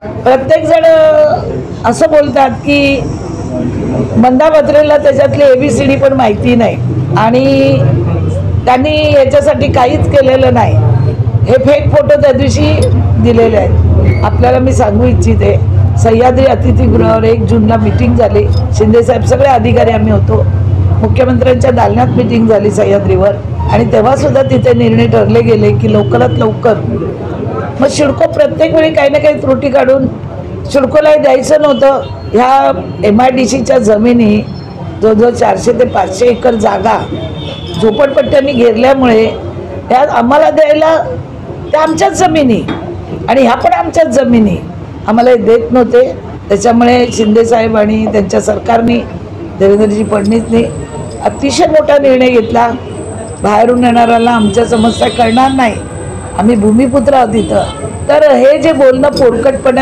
प्रत्येक जण असं बोलतात की मंदा बत्रेला त्याच्यातली ABCD पण माहिती नाही आणि त्यांनी याच्यासाठी काहीच केलेलं नाही. हे फेक फोटो त्या दिवशी दिलेले आहेत. आपल्याला मी सांगू इच्छिते, सह्याद्री अतिथीगृहावर 1 जूनला मीटिंग झाली. शिंदेसाहेब सगळे अधिकारी आम्ही होतो. मुख्यमंत्र्यांच्या दालनात मीटिंग झाली सह्याद्रीवर आणि तेव्हासुद्धा तिथे निर्णय ठरले गेले की लवकरात लवकर मग सिडको प्रत्येक वेळी काही ना काही त्रुटी काढून सिडकोलाही द्यायचं नव्हतं. ह्या MIDCच्या जमिनी जवळजवळ 400 ते 500 एकर जागा झोपडपट्ट्यांनी घेरल्यामुळे त्या आम्हाला द्यायला त्या आमच्याच जमिनी आणि ह्या पण आमच्याच जमिनी आम्हाला देत नव्हते. त्याच्यामुळे शिंदेसाहेब आणि त्यांच्या सरकारने देवेंद्रजी फडणवीसने अतिशय मोठा निर्णय घेतला. बाहेरून येणाऱ्याला आमच्या समस्या कळणार नाही, आम्ही भूमिपुत्र आहोत इथं. तर हे जे बोलणं पोरकटपणा